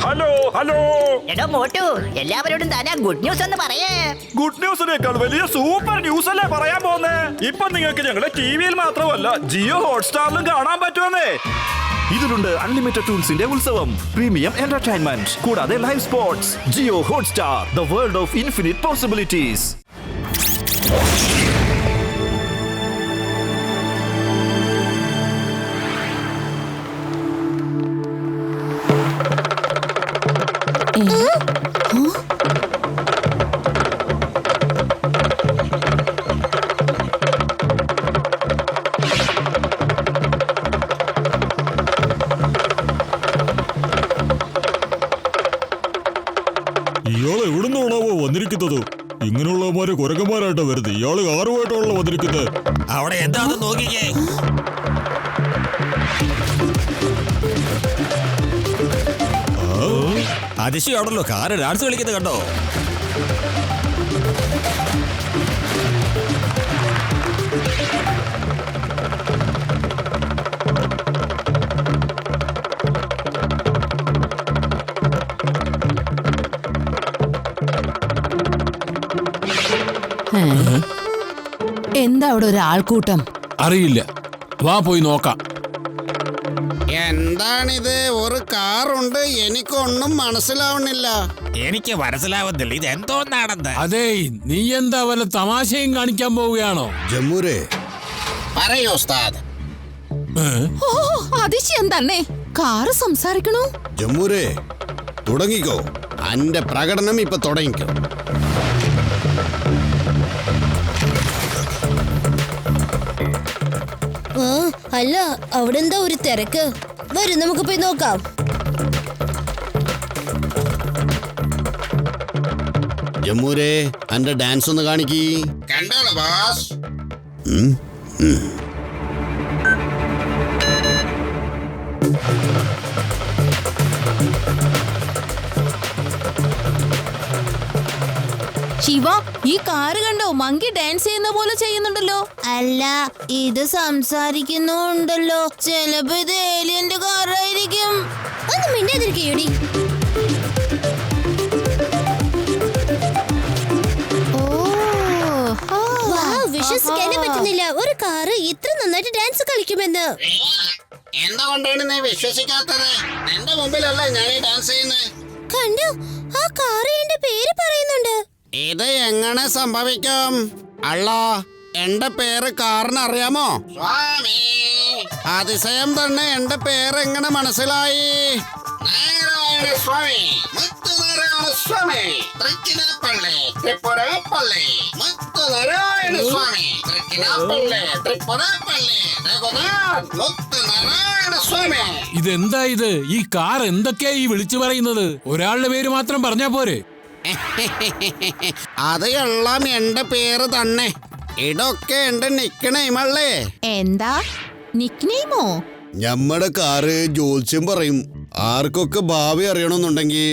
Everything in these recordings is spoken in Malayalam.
Hello hello. എടോ മോട്ടു, എല്ലാവരോടും താനാ ഗുഡ് ന്യൂസ് എന്ന് പറയേ. ഗുഡ് ന്യൂസിനേക്കാൾ വലിയ സൂപ്പർ ന്യൂസ് അല്ലേ പറയാൻ പോന്നേ. ഇപ്പൊ നിങ്ങൾക്ക് ഞങ്ങളുടെ ടിവിയിൽ മാത്രമല്ല ജിയോ ഹോട്ട്സ്റ്റാറിലും കാണാൻ പറ്റുമെന്നേ. ഇതിലുണ്ട് അൺലിമിറ്റഡ് ടൂൾസിന്റെ ഉത്സവം, പ്രീമിയം എന്റർടൈൻമെന്റ്, കൂടാതെ live sports. Jio Hotstar, the world of infinite possibilities. ഇയാൾ എവിടുന്നാണാവോ വന്നിരിക്കുന്നത്? ഇങ്ങനെയുള്ളവന്മാര് കുരങ്ങന്മാരായിട്ടാ വരുന്നത്. ഇയാള് ആറുമായിട്ടാണല്ലോ വന്നിരിക്കുന്നത്. അവിടെ എന്താണെന്ന് നോക്കിക്കേ. അതിശയാണല്ലോ, കാറ് ഡാൻസ് കളിക്കുന്നത് കണ്ടോ? എന്താ അവിടെ ഒരു ആൾക്കൂട്ടം? അറിയില്ല, വാ പോയി നോക്കാം. എന്താണിത്? ഒരു കാറുണ്ട്, എനിക്കൊന്നും മനസ്സിലാവണില്ല. എനിക്ക് മനസ്സിലാവുന്നില്ല ഇത് എന്തോന്നാണെന്ന്. അതേ, നീ എന്താ വല്ല തമാശയും കാണിക്കാൻ പോവുകയാണോ? ജമ്മൂരെ, പറയൂ ഉസ്താദ്. ഓ, അതിശയം തന്നെ. കാറ് സംസാരിക്കണോ? ജമ്മൂരെ, തുടങ്ങിക്കോ. അന്റെ പ്രകടനം ഇപ്പൊ തുടങ്ങിക്കോ. അല്ല, അവിടെ എന്താ ഒരു തിരക്ക്? വരും, നമുക്ക് പോയി നോക്കാം. ജമ്മൂരെ, അന്റെ ഡാൻസ് ഒന്ന് കാണിക്കി. കണ്ടോളൂ ബോസ്. ശിവ, ഈ കാറ് കണ്ടോ? മങ്കി ഡാൻസ് ചെയ്യുന്ന പോലെ ചെയ്യുന്നുണ്ടല്ലോ. അല്ല, ഇത് സംസാരിക്കുന്നുണ്ടല്ലോ. ചിലപ്പോ ഇത് ഏലിയന്റെ കാറായിരിക്കും. ഒന്ന് മിണ്ടാതിരിക്കയൂടി. വിശ്വസിക്കാനേ പറ്റുന്നില്ല, ഒരു കാറ് ഇത്ര നന്നായിട്ട് ഡാൻസ് കളിക്കുമെന്ന്. എന്തുകൊണ്ടാണ് നീ വിശ്വസിക്കാത്തത്? എന്റെ മുമ്പിലല്ലേ ഞാൻ ഈ ഡാൻസ് ചെയ്യുന്നത്. കണ്ടു, ആ കാറ് എന്റെ പേര് പറയുന്നുണ്ട്. ഇത് എങ്ങനെ സംഭവിക്കും? അല്ല, എന്റെ പേര് കാറിന് അറിയാമോ? സ്വാമി, അതിശയം തന്നെ. എന്റെ പേര് എങ്ങനെ മനസ്സിലായി? നാരായണ സ്വാമി, മുത്തുനാരായണ സ്വാമി, തൃക്കിനാപ്പള്ളി, ത്രിപുരപ്പള്ളി. മുത്തുനാരായണ സ്വാമി, തൃക്കിനാപ്പള്ളി, ത്രിപുരപ്പള്ളി, രഘുനാഥ്, മുത്തുനാരായണ സ്വാമി. ഇതെന്താ ഇത്? ഈ കാർ എന്തൊക്കെയാ ഈ വിളിച്ചു പറയുന്നത്? ഒരാളുടെ പേര് മാത്രം പറഞ്ഞാ പോരെ? അത് എല്ലാം എന്റെ പേര് തന്നെ. ഇതൊക്കെ എന്റെ നിക്നെയിമല്ലേ. എന്താ നിക്നെയിമോ? ഞമ്മടെ കാറ് ജോത്സ്യം പറയും. ആർക്കൊക്കെ ഭാവി അറിയണമെന്നുണ്ടെങ്കിൽ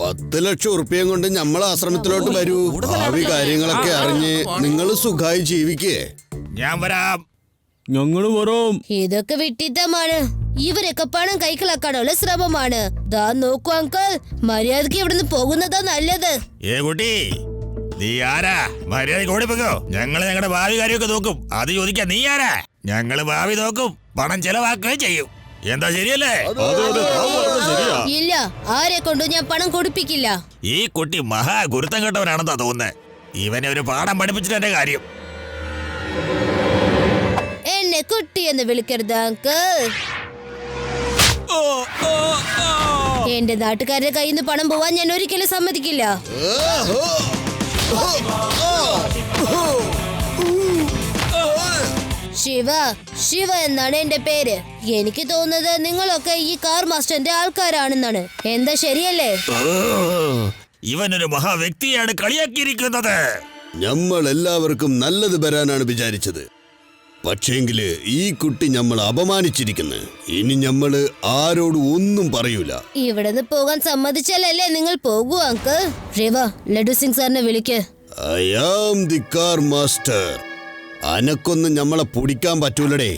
10 ലക്ഷം ഉറുപ്പികം കൊണ്ട് ഞമ്മളെ ആശ്രമത്തിലോട്ട് വരൂ. ഭാവി കാര്യങ്ങളൊക്കെ അറിഞ്ഞ് നിങ്ങൾ സുഖമായി ജീവിക്കേ. ഞാൻ വരാം. ഞങ്ങള് വരാം. ഇതൊക്കെ വിട്ടിത്തമാണ്. ഇവരൊക്കെ പണം കൈക്കലാക്കാനുള്ള ശ്രമമാണ്. ദാ നോക്കൂ അങ്കിൾ, മര്യാദക്ക് ഇവിടുന്ന് പോകുന്നതാ നല്ലത്. ഏ കുട്ടി, നീ ആരാ? മര്യാദയ്ക്ക് ഓടിപ്പോക്കോ. ഞങ്ങള് ഞങ്ങളുടെ ഭാവി കാര്യമൊക്കെ നോക്കും. അത് ചോദിക്കാൻ നീ ആരാ? ഞങ്ങള് ഭാവി നോക്കും, പണം ചെലവാക്കുകയും ചെയ്യും. എന്താ ശരിയല്ലേ? ഇല്ല, ആരെ കൊണ്ടും ഞാൻ പണം കൊടുപ്പിക്കില്ല. ഈ കുട്ടി മഹാ ഗുരുത്തം കെട്ടവനാണെന്നാ തോന്നുന്നത്. ഇവനെ ഒരു പാഠം പഠിപ്പിച്ചിട്ട് എന്റെ കാര്യം. എന്നെ കുട്ടി എന്ന് വിളിക്കരുത് അങ്കിൾ. എന്റെ നാട്ടുകാരുടെ കയ്യിൽ നിന്ന് പണം പോവാൻ ഞാൻ ഒരിക്കലും സമ്മതിക്കില്ല. ശിവ, ശിവ എന്നാണ് എന്റെ പേര്. എനിക്ക് തോന്നുന്നത് നിങ്ങളൊക്കെ ഈ കാർ മാസ്റ്ററിന്റെ ആൾക്കാരാണെന്നാണ്. എന്താ ശരിയല്ലേ? ഇവനൊരു മഹാ വ്യക്തിയാണ് കളിയാക്കിയിരിക്കുന്നത്. നമ്മൾ എല്ലാവർക്കും നല്ലത് വരാനാണ് വിചാരിച്ചത്. പക്ഷേങ്കില് ഈ കുട്ടി നമ്മൾ അപമാനിച്ചിരിക്കുന്നു. ഇനി നമ്മള് ആരോടും ഒന്നും പറയൂല. ഇവിടുന്ന് പോകാൻ സമ്മതിച്ചാലല്ലേ നിങ്ങൾ പോകൂ അങ്കിൾ. ശിവ, ലഡു സിംഗ് സാറിനെ വിളിക്ക്. I am the car master. അനക്കൊന്നും നമ്മളെ പിടിക്കാൻ പറ്റൂലടേ.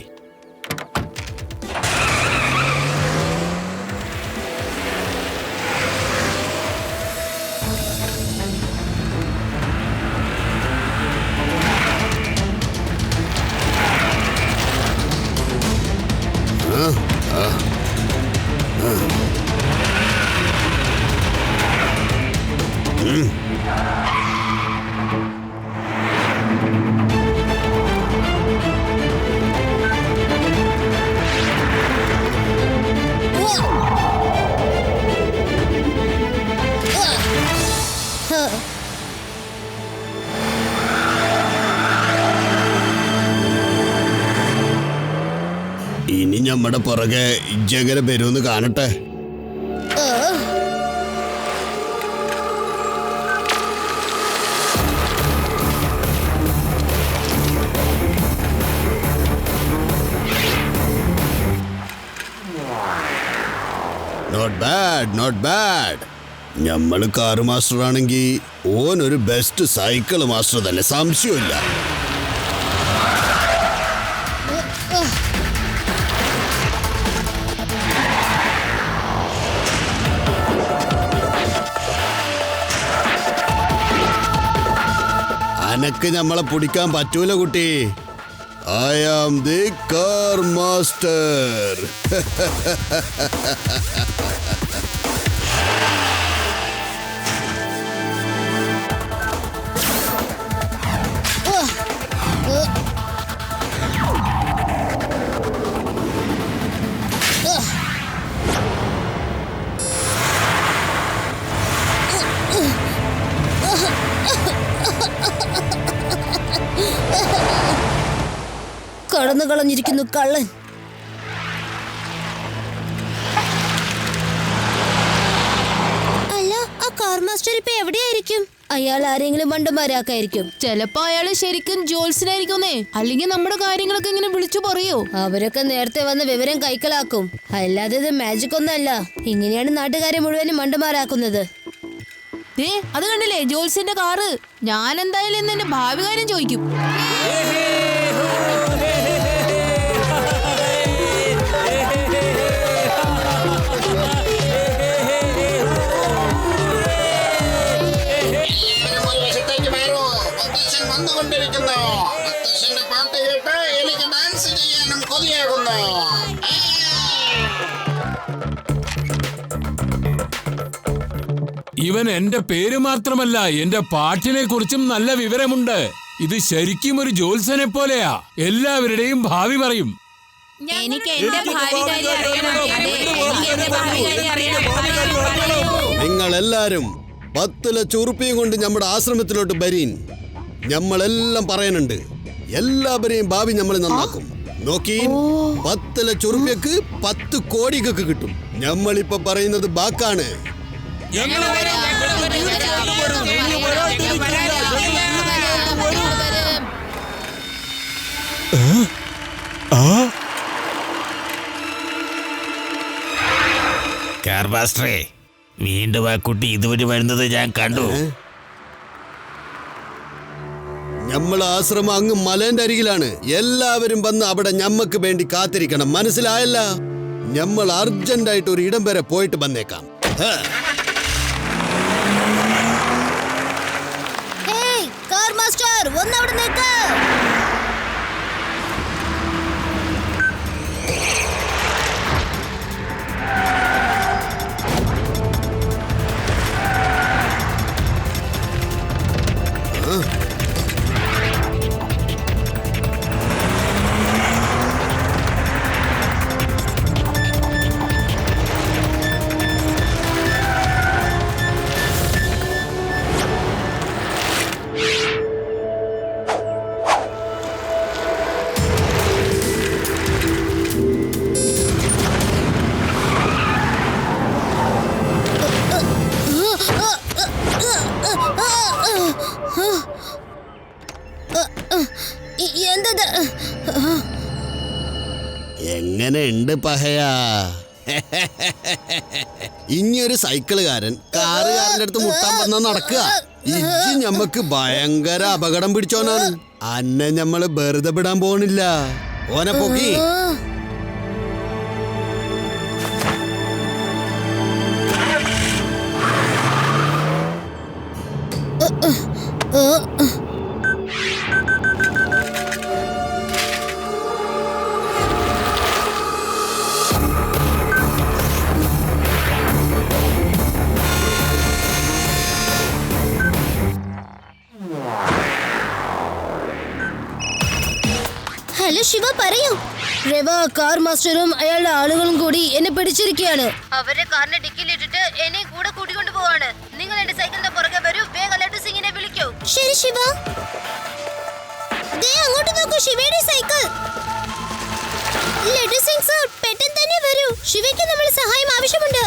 ഇനി നമ്മുടെ പുറകെ ഇജ്ജെങ്ങനെ വരുമെന്ന് കാണട്ടെ. Not bad, not bad. നമ്മള് കാറ് മാസ്റ്റർ ആണെങ്കിൽ ഓൻ ഒരു ബെസ്റ്റ് സൈക്കിൾ മാസ്റ്റർ തന്നെ, സംശയമില്ല. അനക്ക് നമ്മളെ പിടിക്കാൻ പറ്റൂല കുട്ടി. I am the car master. കടന്നു കളഞ്ഞിരിക്കുന്നു കള്ളൻ. അല്ല, ആ കാർ മാസ്റ്റർ ഇപ്പൊ എവിടെയായിരിക്കും? അയാൾ ആരെങ്കിലും മണ്ടന്മാരാക്കായിരിക്കും. ചെലപ്പോ അയാള് ശരിക്കും ജോൽസിനായിരിക്കുന്നേ. അല്ലെങ്കിൽ നമ്മുടെ കാര്യങ്ങളൊക്കെ ഇങ്ങനെ വിളിച്ചു പറയോ? അവരൊക്കെ നേരത്തെ വന്ന് വിവരം കൈക്കലാക്കും. അല്ലാതെ ഇത് മാജിക് ഒന്നല്ല. ഇങ്ങനെയാണ് നാട്ടുകാരെ മുഴുവനും മണ്ടന്മാരാക്കുന്നത്. അത് കണ്ടില്ലേ ജോൽസിന്റെ കാറ്? ഞാൻ എന്തായാലും ഇന്ന് എന്റെ ഭാവി കാര്യം ചോദിക്കും. വന്നുകൊണ്ടിരിക്കുന്നു. മുത്തശ്ശന്റെ പാട്ട് കേട്ട് എനിക്ക് ഡാൻസ് ചെയ്യാനും കൊതിയാകുന്നു. ഇവൻ എന്റെ പേര് മാത്രമല്ല, എന്റെ പാട്ടിനെ കുറിച്ചും നല്ല വിവരമുണ്ട്. ഇത് ശരിക്കും ഒരു ജോത്സനെ പോലെയാ. എല്ലാവരുടെയും ഭാവി പറയും. എനിക്ക് എന്റെ ഭാവി കാര്യം അറിയണം. നിങ്ങൾ എല്ലാരും 10 ലക്ഷം ഉറുപ്പിയും കൊണ്ട് നമ്മുടെ ആശ്രമത്തിലോട്ട് വരീൻ. നമ്മളെല്ലാം പറയാനുണ്ട്. എല്ലാവരെയും ഭാവി നമ്മൾ നന്നാക്കും. നോക്കി, 10 ലക്ഷം ഉറുപ്പ്യക്ക് 10 കോടിക്കൊക്കെ കിട്ടും. നമ്മളിപ്പോ പറയുന്നത് ബാക്കാണ്. കാർ മാസ്റ്ററെ, വീണ്ടും ആ കുട്ടി ഇതുവഴി വരുന്നത് ഞാൻ കണ്ടു. നമ്മൾ ആശ്രമം അങ്ങ് മലേന്റെ അരികിലാണ്. എല്ലാവരും വന്ന് അവിടെ ഞമ്മക്ക് വേണ്ടി കാത്തിരിക്കണം. മനസ്സിലായല്ല? നമ്മൾ അർജന്റായിട്ട് ഒരു ഇടം വരെ പോയിട്ട് വന്നേക്കാം. കാർ മാസ്റ്റർ, ഒന്നവിടെ നിൽക്ക്. എങ്ങനെയുണ്ട് പഹയാ? ഇനിയൊരു സൈക്കിളുകാരൻ കാറുകാരന്റെ അടുത്ത് മുട്ടാൻ വന്നാ നടക്കുക. ഇജ്ജ് ഞമ്മക്ക് ഭയങ്കര അപകടം പിടിച്ചോനാണ്. അന്നെ ഞമ്മള് വെറുതെ വിടാൻ പോണില്ല. ഓനെ പൊക്കി. റെവ കാർ മാസ്റ്ററും അയാളുടെ ആളുകളും കൂടി എന്നെ പിടിച്ചിരിക്കുകയാണ്. അവരെ കാറിന്റെ ഡിക്കിയിലിട്ടിട്ട് എന്നെ കൂടെ കൂട്ടിക്കൊണ്ടു പോവാണ്. നിങ്ങൾ എന്റെ സൈക്കിളിന്റെ പുറകെ വരൂ, വേഗം ലഡു സിംഗിനെ വിളിക്കൂ. ശരി ശിവ. ദേ അങ്ങോട്ട് നോക്കൂ, ശിവയുടെ സൈക്കിൾ. ലഡു സിംഗ് സർ, പെട്ടെന്ന് തന്നെ വരൂ. ശിവയ്ക്ക് നമ്മുടെ സഹായം ആവശ്യമുണ്ട്.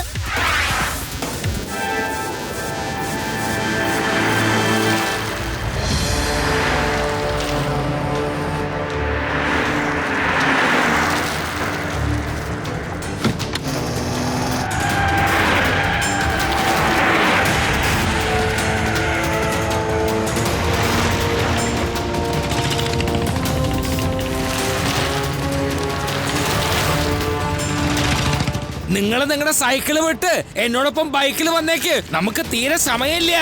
നിങ്ങൾ നിങ്ങളുടെ സൈക്കിള് വിട്ട് എന്നോടൊപ്പം ബൈക്കിൽ വന്നേക്ക്. നമുക്ക് തീരെ സമയമില്ല.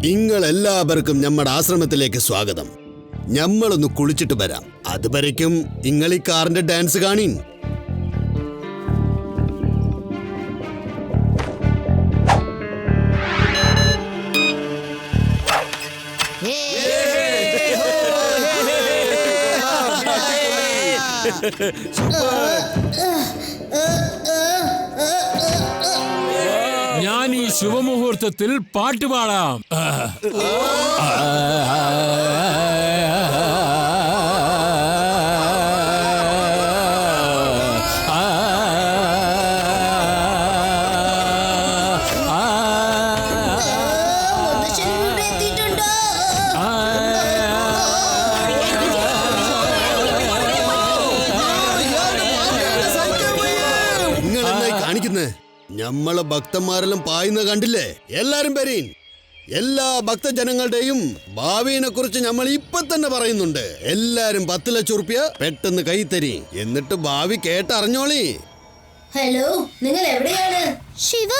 നിങ്ങളെല്ലാവർക്കും നമ്മുടെ ആശ്രമത്തിലേക്ക് സ്വാഗതം. ഞമ്മളൊന്ന് കുളിച്ചിട്ട് വരാം. അതുവരയ്ക്കും നിങ്ങൾ ഈ കാറിന്റെ ഡാൻസ് കാണീൻ. ഞാൻ ഈ ശുഭമുഹൂർത്തത്തിൽ പാട്ട് പാടാം. നമ്മളെ ഭക്തന്മാരെല്ലാം പായുന്ന കണ്ടില്ലേ? എല്ലാരും വരീൻ. എല്ലാ ഭക്തജനങ്ങളുടെയും ഭാവിയെ കുറിച്ച് നമ്മൾ ഇപ്പൊ തന്നെ പറയുന്നുണ്ട്. എല്ലാരും 10 ലക്ഷം റുപ്യ പെട്ടെന്ന് കൈ തരി, എന്നിട്ട് ഭാവി കേട്ടറിഞ്ഞോളി. ഹലോ, നിങ്ങൾ എവിടെയാണ്? ശിവ,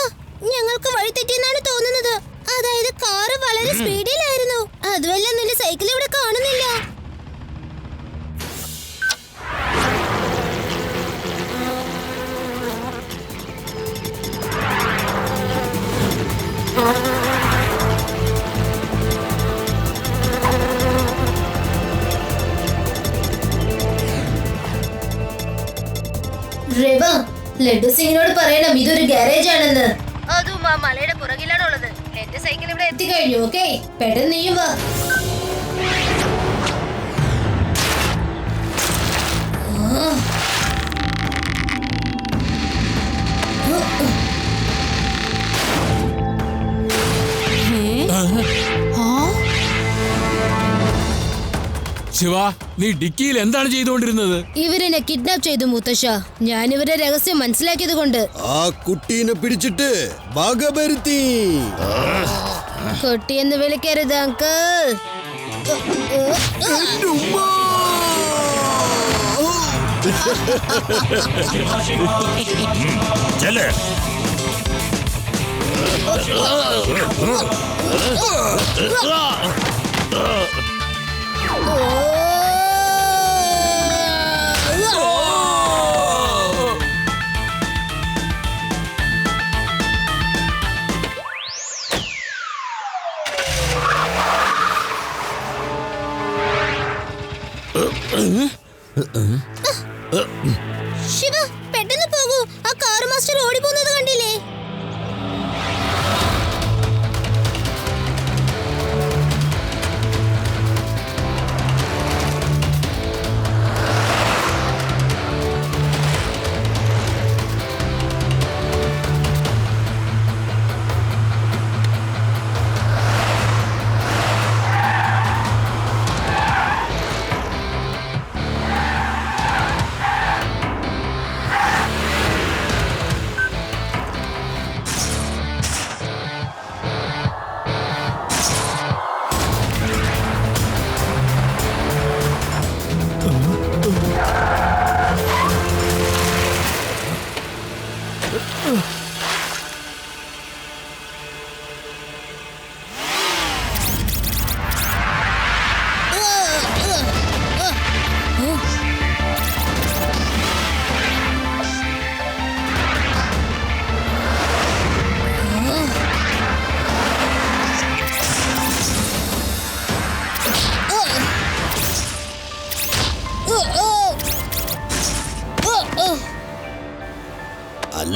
ഞങ്ങൾക്ക് വഴി തെറ്റിയെന്നാണ് തോന്നുന്നത്. അതായത് കാറ് വളരെ സ്പീഡിലായിരുന്നു. അതുമല്ല, നിന്റെ സൈക്കിൾ ഇവിടെ കാണുന്നില്ല. റെവ, ലഡു സിംഗിനോട് പറയണം ഇതൊരു ഗാരേജ് ആണെന്ന്. അതും ആ മലയുടെ പുറകിലാണുള്ളത്. എന്റെ സൈക്കിൾ ഇവിടെ എത്തിക്കഴിഞ്ഞു. ഓക്കെ, പെട്ടെന്ന് നീയും വാ. ശിവ, നീ ഡിക്കിയിൽ എന്താണ് ചെയ്തുകൊണ്ടിരുന്നത്? ഇവരെന്നെ കിഡ്നാപ്പ് ചെയ്തു മുത്തശ്ശ. ഞാൻ ഇവരുടെ രഹസ്യം മനസ്സിലാക്കിയത് കൊണ്ട്. ആ കുട്ടീനെ പിടിച്ചിട്ട് ഭാഗഭരുത്തി. കുട്ടിയെന്ന് വിളിക്കരുത് അങ്കിൾ. ചെല്ല്. ശിവ, പെട്ടെന്ന് പോകൂ. ആ കാർ മാസ്റ്റർ ഓടിപ്പോകുന്നത് കണ്ടില്ലേ?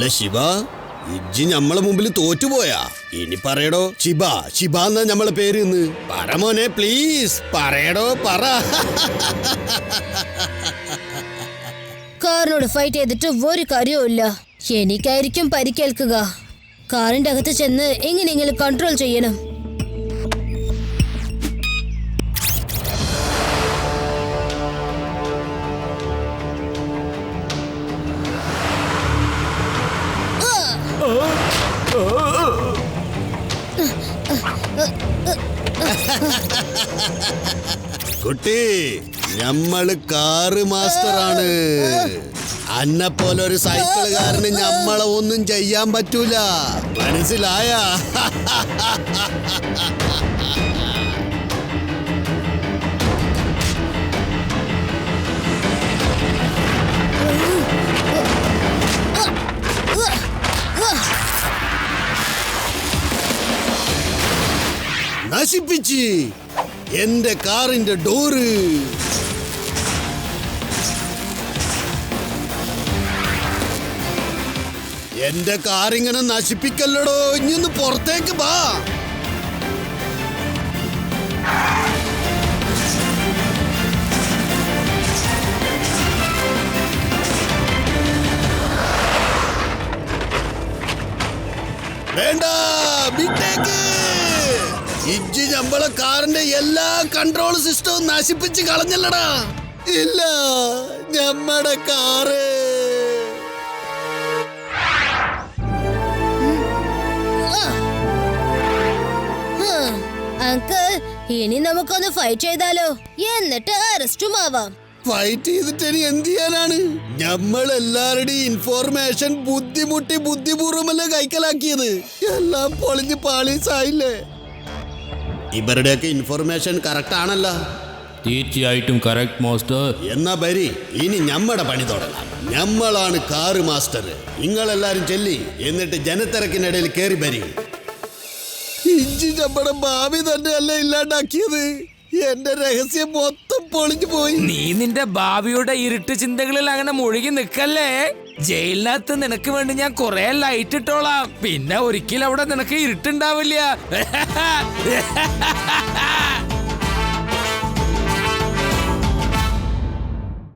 എടാ ശിവ, ഇജ്ജി നമ്മളെ മുമ്പിൽ തോറ്റുപോയാ. ഇനി പറയടോ ശിബ എന്നാ നമ്മളെ പേര് ഇന്ന്. പറമോനെ പ്ലീസ് പറയടോ, പറ. കാറിനോട് ഫൈറ്റ് ചെയ്തിട്ട് ഒരു കാര്യവുമില്ല. എനിക്കായിരിക്കും പരിക്കേൽക്കുക. കാറിന്റെ അകത്ത് ചെന്ന് എങ്ങനെയെങ്കിലും കൺട്രോൾ ചെയ്യണം. കുട്ടി, ഞമ്മള് കാറ് മാസ്റ്ററാണ്. അന്നെ പോലെ ഒരു സൈക്കിളുകാരന് ഞമ്മളെ ഒന്നും ചെയ്യാൻ പറ്റൂല, മനസ്സിലായ? നശിപ്പിച്ച് എന്റെ കാറിന്റെ ഡോറ്. എന്റെ കാറിങ്ങനെ നശിപ്പിക്കല്ലടോ. ഇനി പുറത്തേക്ക് വാ. വേണ്ട, വിട്ടേക്ക്. ഇജ്ജി നമ്മളെ കാറിന്റെ എല്ലാ കൺട്രോൾ സിസ്റ്റവും നശിപ്പിച്ച് കളഞ്ഞല്ലടാ. ഇല്ല, നമ്മടെ കാറ്. അങ്കിൾ, ഇനി നമുക്കൊന്ന് ഫൈറ്റ് ചെയ്താലോ? എന്നിട്ട് അറസ്റ്റും ആവാം. ഫൈറ്റ് ചെയ്തിട്ട് ഇനി എന്ത് ചെയ്യാനാണ്? നമ്മൾ എല്ലാവരുടെയും ഇൻഫോർമേഷൻ ബുദ്ധിപൂർവ്വമല്ലേ കൈക്കലാക്കിയത്. എല്ലാം പൊളിഞ്ഞ് പാളീസായില്ലേ? ഇവരുടെയൊക്കെ ഇൻഫോർമേഷൻ കറക്റ്റ് ആണല്ലോ. തീർച്ചയായിട്ടും കറക്റ്റ് മാസ്റ്റർ. എന്നാ ബരി, ഇനി നമ്മടെ പണി തുടങ്ങാം. നമ്മളാണ് കാറ് മാസ്റ്റർ. നിങ്ങളെല്ലാരും ചെല്ലി, എന്നിട്ട് ജനത്തിരക്കിനിടയിൽ കേറി ബരി. ഇഞ്ചി നമ്മുടെ ഭാവി തന്നെയല്ലേ ഇല്ലാണ്ടാക്കിയത്. എന്റെ രഹസ്യം മൊത്തം പൊളിഞ്ഞു പോയി. നീ നിന്റെ ഭാവിയുടെ ഇരുട്ട് ചിന്തകളിൽ അങ്ങനെ മുഴുകി നിക്കല്ലേ. ജയിലിനകത്ത് നിനക്ക് വേണ്ടി ഞാൻ കൊറേ ലൈറ്റ് ഇട്ടോളാം. പിന്നെ ഒരിക്കലും അവിടെ നിനക്ക് ഇരുട്ടുണ്ടാവില്ല.